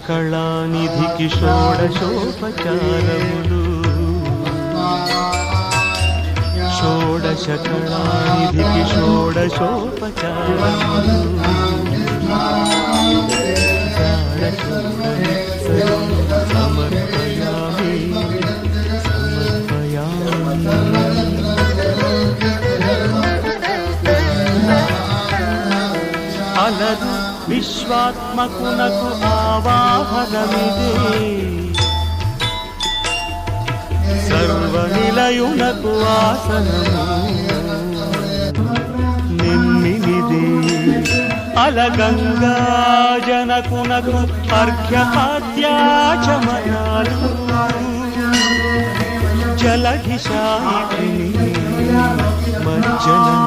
కళానిధికి షోడశోపచారములు కళానిధికి షోడశోపచారములు సమర్పయామి అలరు విశ్వాత్మకునకు ఆవాహనమిదే సర్వనిలయునకు ఆసనము నిమ్మినిదే అలగంగా జనకునకు అర్ఘ్యపాద్యాచమనాలు జలధిశాయిని మజ్జన